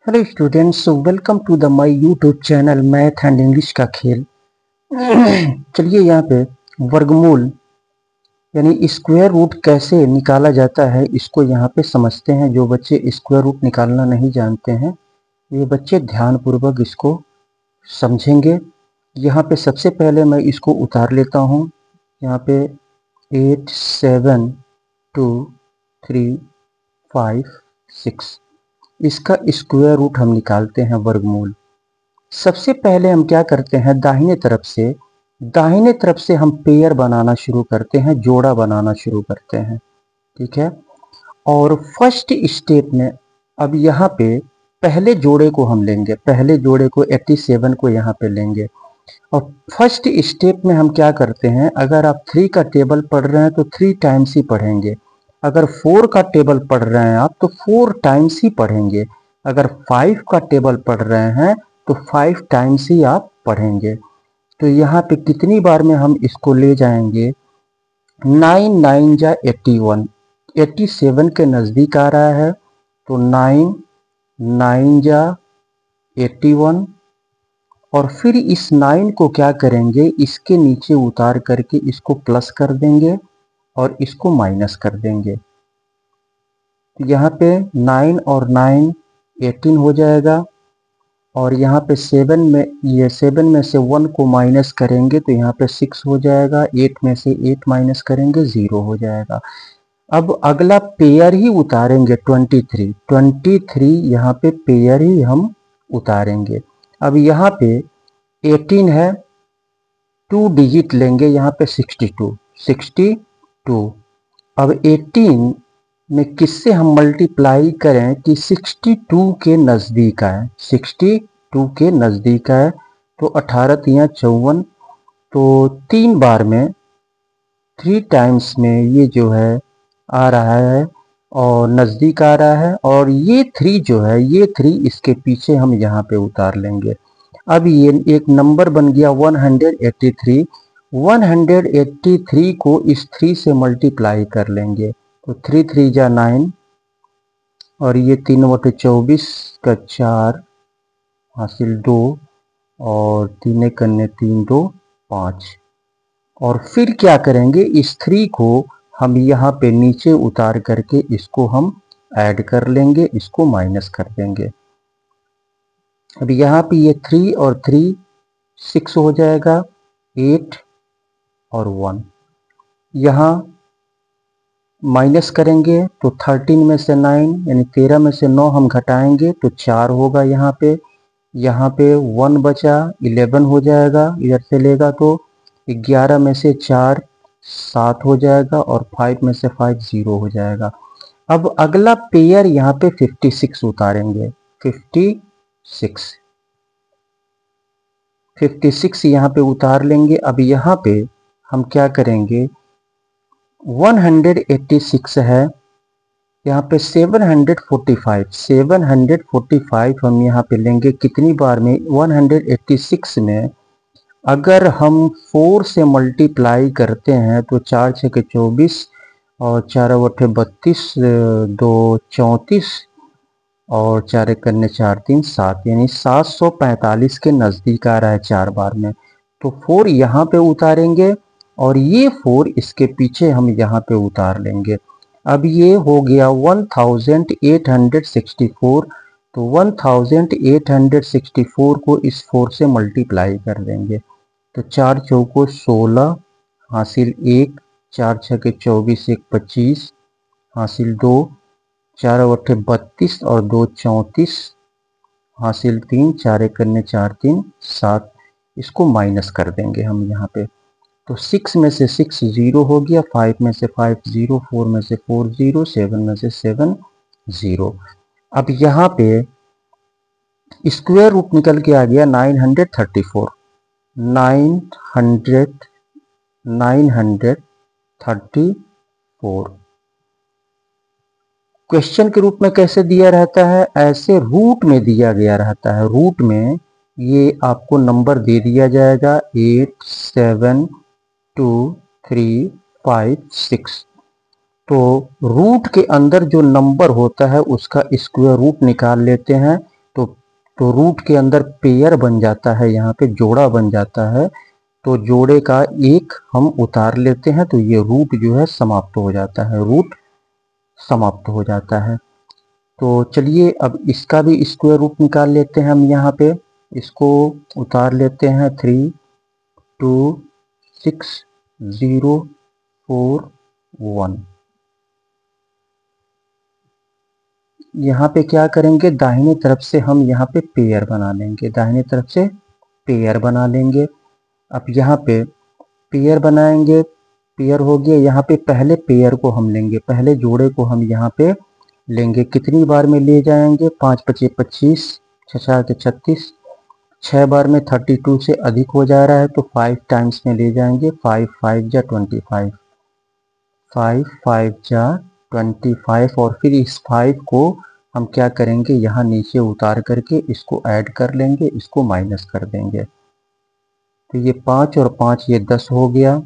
Hello students, welcome to the my YouTube channel math and English का खेल। चलिए यहाँ पे वर्गमूल यानी स्क्वायर रूट कैसे निकाला जाता है इसको यहाँ पे समझते हैं। जो बच्चे स्क्वायर रूट निकालना नहीं जानते हैं ये बच्चे ध्यानपूर्वक इसको समझेंगे। यहाँ पे सबसे पहले मैं इसको उतार लेता हूँ। यहाँ पे 8 7 2 3 5 6 इसका स्क्वायर रूट हम निकालते हैं वर्गमूल। सबसे पहले हम क्या करते हैं, दाहिने तरफ से हम पेयर बनाना शुरू करते हैं, जोड़ा बनाना शुरू करते हैं। ठीक है। और फर्स्ट स्टेप में अब यहाँ पे पहले जोड़े को हम लेंगे, पहले जोड़े को 87 को यहाँ पे लेंगे। और फर्स्ट स्टेप में हम क्या करते हैं, अगर आप 3 का टेबल पढ़ रहे हैं तो 3 टाइम्स ही पढ़ेंगे। अगर 4 का टेबल पढ़ रहे हैं आप तो 4 टाइम्स ही पढ़ेंगे। अगर 5 का टेबल पढ़ रहे हैं तो 5 टाइम्स ही आप पढ़ेंगे। तो यहाँ पे कितनी बार में हम इसको ले जाएंगे, 9 9 जा 81, 87 के नज़दीक आ रहा है तो 9 9 जा 81। और फिर इस 9 को क्या करेंगे, इसके नीचे उतार करके इसको प्लस कर देंगे और इसको माइनस कर देंगे। यहाँ पे 9 और 9 18 हो जाएगा। और यहाँ पे 7 में से 1 को माइनस करेंगे तो यहाँ पे 6 हो जाएगा। 8 में से 8 माइनस करेंगे 0 हो जाएगा। अब अगला पेयर ही उतारेंगे 23 यहाँ पे पेयर ही हम उतारेंगे। अब यहाँ पे 18 है, 2 डिजिट लेंगे यहाँ पे 62। अब 18 में किससे हम मल्टीप्लाई करें कि 62 के नज़दीक आए, 62 के नज़दीक आए तो 18 तियाँ 54। तो 3 बार में 3 टाइम्स में ये जो है आ रहा है और नज़दीक आ रहा है। और ये 3 जो है, ये 3 इसके पीछे हम यहाँ पे उतार लेंगे। अब ये एक नंबर बन गया 183। 183 को इस 3 से मल्टीप्लाई कर लेंगे तो 3 3 जा 9 और ये 3/24 का 4 हासिल 2 और 3 करने 3 2 5। और फिर क्या करेंगे, इस 3 को हम यहाँ पे नीचे उतार करके इसको हम ऐड कर लेंगे, इसको माइनस कर देंगे। अब यहाँ पे ये 3 और 3 6 हो जाएगा, 8 और 1 यहाँ माइनस करेंगे तो 13 में से 9 यानी 13 में से 9 हम घटाएंगे तो 4 होगा। यहाँ पे 1 बचा, 11 हो जाएगा। इधर से लेगा तो 11 में से 4 7 हो जाएगा और 5 में से 5 0 हो जाएगा। अब अगला पेयर यहाँ पे 56 उतारेंगे, 56 यहाँ पे उतार लेंगे। अब यहाँ पे हम क्या करेंगे, 186 है, यहाँ पे 745 हम यहाँ पे लेंगे कितनी बार में, 186 में अगर हम 4 से मल्टीप्लाई करते हैं तो 4 6 के 24 और 4 8 32, 2 34 और 4 करने 4 3 7 यानी 745 के नज़दीक आ रहा है 4 बार में। तो 4 यहाँ पे उतारेंगे और ये 4 इसके पीछे हम यहाँ पे उतार लेंगे। अब ये हो गया 1864। तो 1864 को इस 4 से मल्टीप्लाई कर देंगे तो 4 चौको 16 हासिल 1, 4 छके 24 1 25 हासिल 2, 4 अट्ठे 32 और 2 34 हासिल 3, 4 करने 4 3 7। इसको माइनस कर देंगे हम यहाँ पे तो 6 में से 6 0 हो गया, 5 में से 5 0, 4 में से 4 0, 7 में से 7 0। अब यहाँ पे स्क्वायर रूट निकल के आ गया 934। 934 क्वेश्चन के रूप में कैसे दिया रहता है, ऐसे रूट में दिया गया रहता है। रूट में ये आपको नंबर दे दिया जाएगा 8 7 2 3 5 6। तो रूट के अंदर जो नंबर होता है उसका स्क्वायर रूट निकाल लेते हैं। तो तो रूट के अंदर पेयर बन जाता है, यहाँ पे जोड़ा बन जाता है, तो जोड़े का एक हम उतार लेते हैं तो ये रूट जो है समाप्त हो जाता है, रूट समाप्त हो जाता है। तो चलिए अब इसका भी स्क्वायर रूट निकाल लेते हैं हम। यहाँ पे इसको उतार लेते हैं 3 2 6 0 4 1। यहाँ पे क्या करेंगे, दाहिने तरफ से हम यहाँ पे पेयर बना लेंगे, दाहिने तरफ से पेयर बना लेंगे। अब यहाँ पे पेयर बनाएंगे, पेयर हो गया। यहाँ पे पहले पेयर को हम लेंगे, पहले जोड़े को हम यहाँ पे लेंगे। कितनी बार में ले जाएंगे, 5 5 25, 6 4 36, 6 बार में 32 से अधिक हो जा रहा है तो 5 टाइम्स में ले जाएंगे। 5 5 जा 25, 5 5 जा 25। और फिर इस 5 को हम क्या करेंगे, यहाँ नीचे उतार करके इसको ऐड कर लेंगे, इसको माइनस कर देंगे। तो ये 5 और 5 ये 10 हो गया,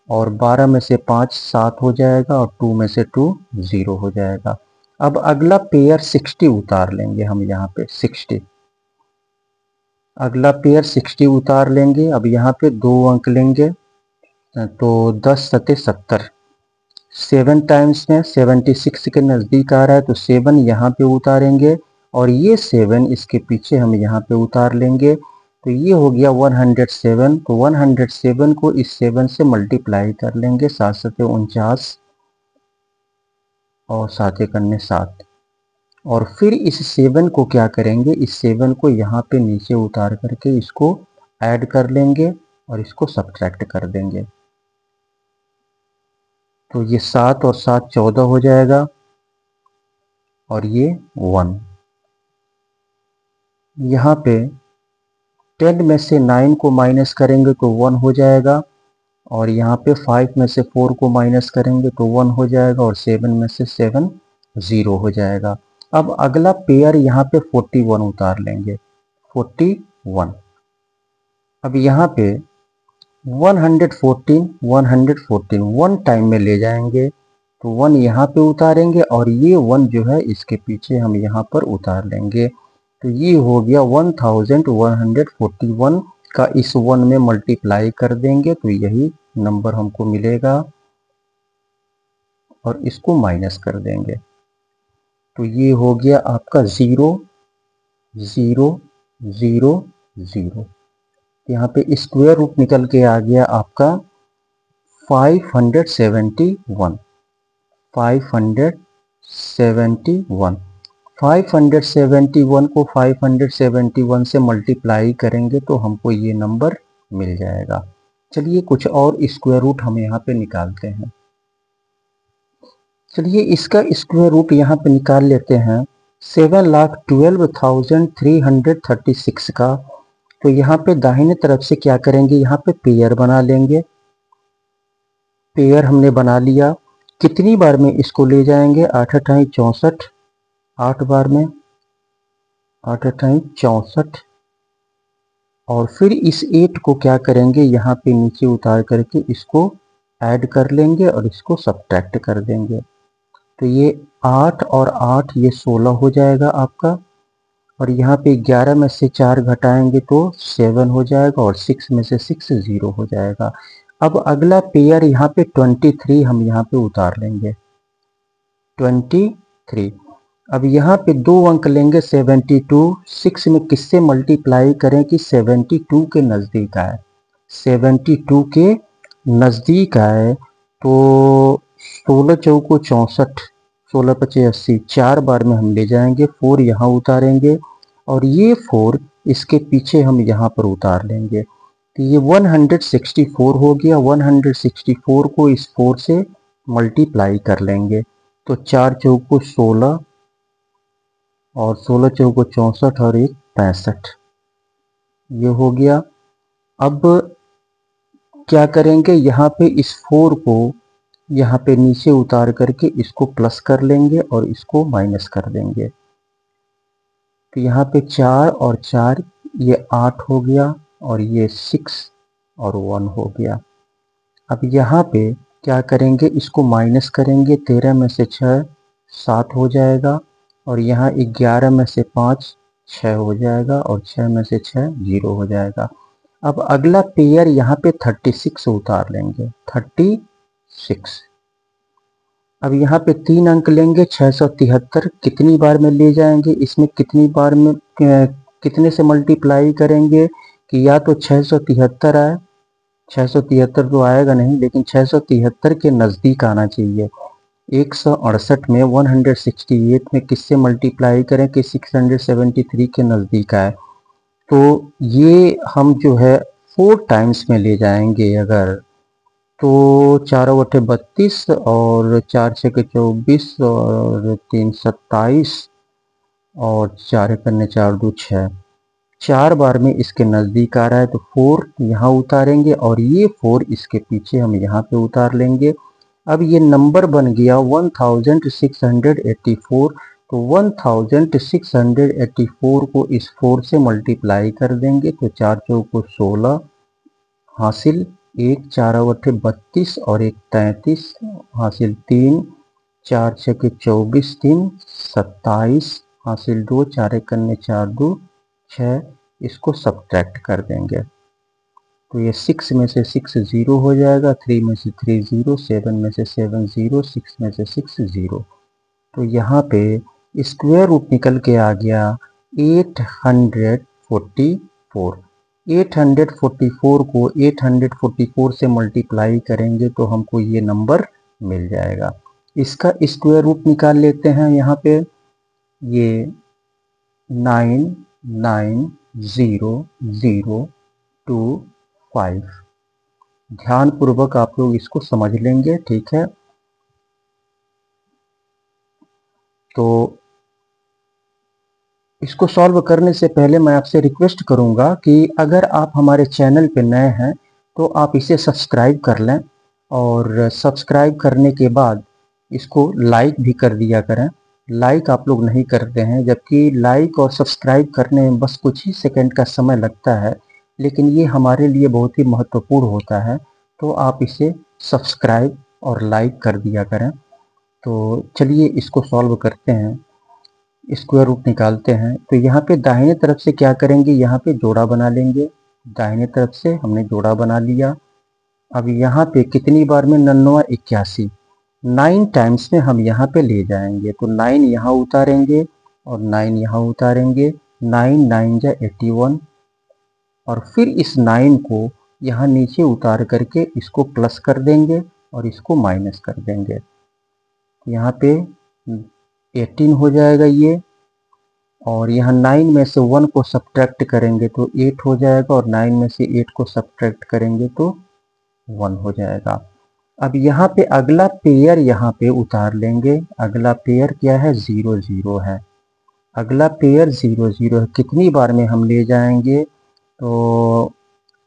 और 12 में से 5 7 हो जाएगा, और 2 में से 2 0 हो जाएगा। अब अगला पेयर 60 उतार लेंगे हम यहाँ पे, 60 अगला पेयर 60 उतार लेंगे। अब यहाँ पे 2 अंक लेंगे, तो 10 सते 70, 7 टाइम्स में 76 के नज़दीक आ रहा है तो 7 यहाँ पे उतारेंगे, और ये 7 इसके पीछे हम यहाँ पे उतार लेंगे। तो ये हो गया 107। तो 107 को इस 7 से मल्टीप्लाई कर लेंगे, 7 सते 49 और 7 एकन्ने 7। और फिर इस 7 को क्या करेंगे, इस 7 को यहाँ पे नीचे उतार करके इसको ऐड कर लेंगे और इसको सब्ट्रैक्ट कर देंगे। तो ये 7 और 7 14 हो जाएगा, और ये 1। यहाँ पे 10 में से 9 को माइनस करेंगे तो 1 हो जाएगा, और यहाँ पे 5 में से 4 को माइनस करेंगे तो 1 हो जाएगा, और 7 में से 7 0 हो जाएगा। अब अगला पेयर यहाँ पे 41 उतार लेंगे, 41। अब यहाँ पे 114 114 1 टाइम में ले जाएंगे, तो 1 यहाँ पे उतारेंगे, और ये 1 जो है इसके पीछे हम यहाँ पर उतार लेंगे। तो ये हो गया 1141 का इस 1 में मल्टीप्लाई कर देंगे तो यही नंबर हमको मिलेगा, और इसको माइनस कर देंगे। तो ये हो गया आपका 0 0 0 0। यहाँ पे स्क्वायर रूट निकल के आ गया आपका 571। 571 571 को 571 से मल्टीप्लाई करेंगे तो हमको ये नंबर मिल जाएगा। चलिए कुछ और स्क्वायर रूट हम यहाँ पे निकालते हैं। चलिए इसका स्क्वायर रूट यहाँ पे निकाल लेते हैं, 7,12,336 का। तो यहाँ पे दाहिने तरफ से क्या करेंगे, यहाँ पे पेयर बना लेंगे। पेयर हमने बना लिया, कितनी बार में इसको ले जाएंगे, 8 अठाई 64, 8 बार में 8 अठाई 64। और फिर इस 8 को क्या करेंगे, यहाँ पे नीचे उतार करके इसको ऐड कर लेंगे और इसको सब्ट्रैक्ट कर देंगे। तो ये 8 और 8 ये 16 हो जाएगा आपका, और यहाँ पे 11 में से 4 घटाएंगे तो 7 हो जाएगा, और 6 में से 6 0 हो जाएगा। अब अगला पेयर यहाँ पे 23 हम यहाँ पे उतार लेंगे, 23। अब यहाँ पे 2 अंक लेंगे, 72, 6 में किससे मल्टीप्लाई करें कि 72 के नज़दीक आए, 72 के नज़दीक आए। तो 16 चौको 64, 16 पचे 80, 4 बार में हम ले जाएंगे, 4 यहाँ उतारेंगे, और ये 4 इसके पीछे हम यहाँ पर उतार लेंगे। तो ये 164 हो गया। 164 को इस 4 से मल्टीप्लाई कर लेंगे, तो 4 चौको 16, और 16 चौको 64, और 1 65, ये हो गया। अब क्या करेंगे, यहाँ पे इस 4 को यहाँ पे नीचे उतार करके इसको प्लस कर लेंगे और इसको माइनस कर देंगे। तो यहाँ पे 4 और 4 ये 8 हो गया, और ये 6 और 1 हो गया। अब यहाँ पे क्या करेंगे, इसको माइनस करेंगे, 13 में से 6 7 हो जाएगा, और यहाँ 11 में से 5 6 हो जाएगा और 6 में से 6 0 हो जाएगा। अब अगला पेयर यहाँ पे 36 उतार लेंगे, 36। अब यहाँ पे 3 अंक लेंगे, 673 कितनी बार में ले जाएंगे, इसमें कितनी बार में कितने से मल्टीप्लाई करेंगे कि या तो 673 आए, 673 तो आएगा नहीं, लेकिन 673 के नज़दीक आना चाहिए। 168 में 168 में किससे मल्टीप्लाई करें कि 673 के नज़दीक आए। तो ये हम जो है 4 टाइम्स में ले जाएंगे अगर, तो 4 बटे 32 और 4 छः 24 और 3 27 और 4 करने 4 2 6, 4 बार में इसके नज़दीक आ रहा है, तो 4 यहाँ उतारेंगे और ये 4 इसके पीछे हम यहाँ पे उतार लेंगे। अब ये नंबर बन गया 1684। तो 1684 को इस 4 से मल्टीप्लाई कर देंगे, तो 4 चौको 16 हासिल 1, 4 बटे 32 और 1 33 हासिल 3, 4 छः 24, 3 27 हासिल 2, 4 करने 4 2 6, इसको सब्ट्रैक्ट कर देंगे। तो ये 6 में से 6 0 हो जाएगा, 3 में से 3 0, 7 में से 7 0, 6 में से 6 0। तो यहाँ पे स्क्वायर रूट निकल के आ गया 844। 844 को 844 से मल्टीप्लाई करेंगे तो हमको ये नंबर मिल जाएगा। इसका स्क्वायर रूट निकाल लेते हैं। यहाँ पे ये 99025, ध्यान पूर्वक आप लोग इसको समझ लेंगे, ठीक है। तो इसको सॉल्व करने से पहले मैं आपसे रिक्वेस्ट करूंगा कि अगर आप हमारे चैनल पे नए हैं तो आप इसे सब्सक्राइब कर लें, और सब्सक्राइब करने के बाद इसको लाइक भी कर दिया करें। लाइक आप लोग नहीं करते हैं, जबकि लाइक और सब्सक्राइब करने में बस कुछ ही सेकंड का समय लगता है, लेकिन ये हमारे लिए बहुत ही महत्वपूर्ण होता है। तो आप इसे सब्सक्राइब और लाइक कर दिया करें। तो चलिए इसको सॉल्व करते हैं, स्क्वायर रूट निकालते हैं। तो यहाँ पे दाहिने तरफ से क्या करेंगे, यहाँ पे जोड़ा बना लेंगे। दाहिने तरफ से हमने जोड़ा बना लिया। अब यहाँ पे कितनी बार में 981, 9 टाइम्स में हम यहाँ पे ले जाएंगे। तो 9 यहाँ उतारेंगे और 9 यहाँ उतारेंगे, 9 9 जा 81, और फिर इस 9 को यहाँ नीचे उतार करके इसको प्लस कर देंगे और इसको माइनस कर देंगे। यहाँ पे 18 हो जाएगा ये, और यहाँ 9 में से 1 को सब्ट्रैक्ट करेंगे तो 8 हो जाएगा, और 9 में से 8 को सब्ट्रैक्ट करेंगे तो 1 हो जाएगा। अब यहाँ पे अगला पेयर यहाँ पे उतार लेंगे। अगला पेयर क्या है, 0 0 है। अगला पेयर 0 0 है। कितनी बार में हम ले जाएंगे, तो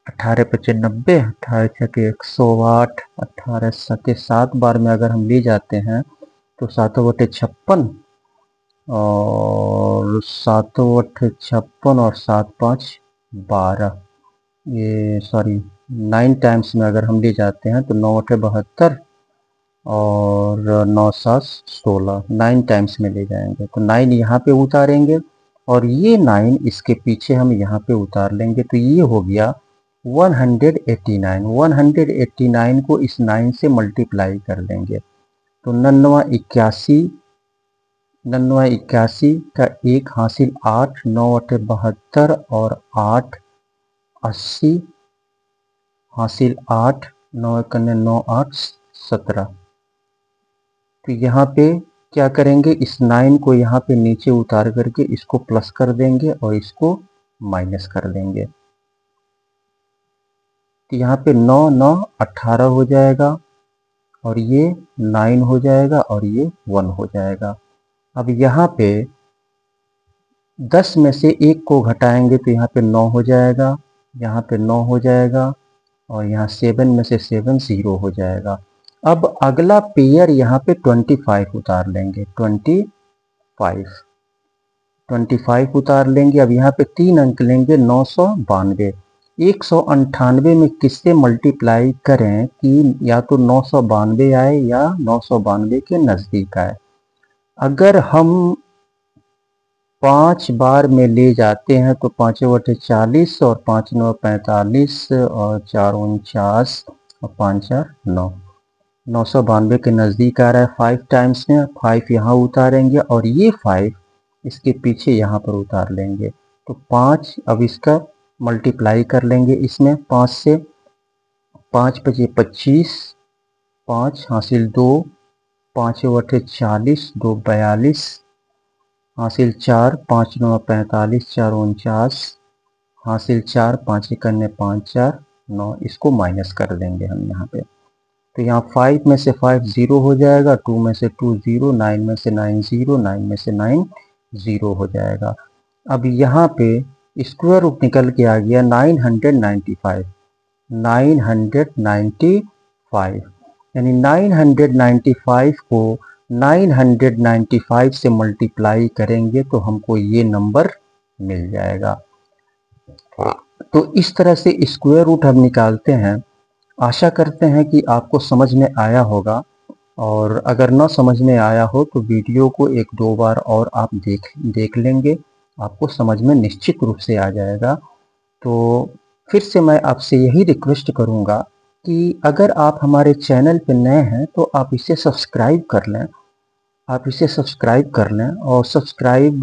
18 पचे 90, 18 छके 108, 18 सके 7 बार में अगर हम ले जाते हैं तो 7 बटे 56, और 7 बटे 56 और 7 5 12, ये सॉरी 9 टाइम्स में अगर हम ले जाते हैं तो 9 बटे 72 और 9 7 16, 9 टाइम्स में ले जाएंगे। तो 9 यहाँ पे उतारेंगे और ये 9 इसके पीछे हम यहाँ पे उतार लेंगे। तो ये हो गया 189। 189 को इस 9 से मल्टीप्लाई कर देंगे तो 9981, 9981 का 1 हासिल 8, 9 बटे 72 और 8 80 हासिल 8, 9 करने 9 8 17। तो यहाँ पे क्या करेंगे, इस 9 को यहाँ पे नीचे उतार करके इसको प्लस कर देंगे और इसको माइनस कर देंगे। तो यहाँ पे 9 9 18 हो जाएगा, और ये 9 हो जाएगा और ये 1 हो जाएगा। अब यहाँ पे 10 में से 1 को घटाएंगे तो यहाँ पे 9 हो जाएगा, यहाँ पे 9 हो जाएगा, और यहाँ 7 में से 7 0 हो जाएगा। अब अगला पेयर यहाँ पे 25 उतार लेंगे। 25 उतार लेंगे। अब यहाँ पे 3 अंक लेंगे, 992। 198 में किससे मल्टीप्लाई करें कि या तो 992 आए या 992 के नज़दीक आए। अगर हम 5 बार में ले जाते हैं तो 5/40 और 5×9 45 और 4×49 और 5×4 992 के नज़दीक आ रहा है 5 टाइम्स में। 5 यहाँ उतारेंगे और ये 5 इसके पीछे यहाँ पर उतार लेंगे तो 5। अब इसका मल्टीप्लाई कर लेंगे इसमें 5 से। 5×5 = 25, 5 हासिल 2, 5/40 2 42 हासिल 4, 5×9 45, 4×49 हासिल 4, 5×1 5 4 9। इसको माइनस कर देंगे हम यहाँ पे तो यहाँ 5 में से 5 0 हो जाएगा, 2 में से 2 0, 9 में से 9 0, 9 में से 9 0 हो जाएगा। अब यहाँ पे स्क्वायर रूट निकल के आ गया 995। 995 यानी 995 को 995 से मल्टीप्लाई करेंगे तो हमको ये नंबर मिल जाएगा। तो इस तरह से स्क्वायर रूट हम निकालते हैं। आशा करते हैं कि आपको समझ में आया होगा, और अगर ना समझ में आया हो तो वीडियो को 1-2 बार और आप देख लेंगे, आपको समझ में निश्चित रूप से आ जाएगा। तो फिर से मैं आपसे यही रिक्वेस्ट करूंगा कि अगर आप हमारे चैनल पर नए हैं तो आप इसे सब्सक्राइब कर लें। आप इसे सब्सक्राइब कर लें और सब्सक्राइब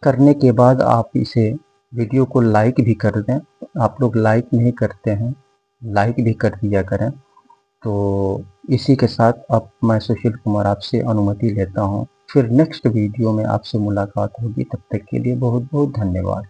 करने के बाद आप इसे वीडियो को लाइक भी कर दें। आप लोग लाइक नहीं करते हैं, लाइक भी कर दिया करें। तो इसी के साथ अब मैं सुशील कुमार आपसे अनुमति लेता हूं। फिर नेक्स्ट वीडियो में आपसे मुलाकात होगी, तब तक के लिए बहुत बहुत धन्यवाद।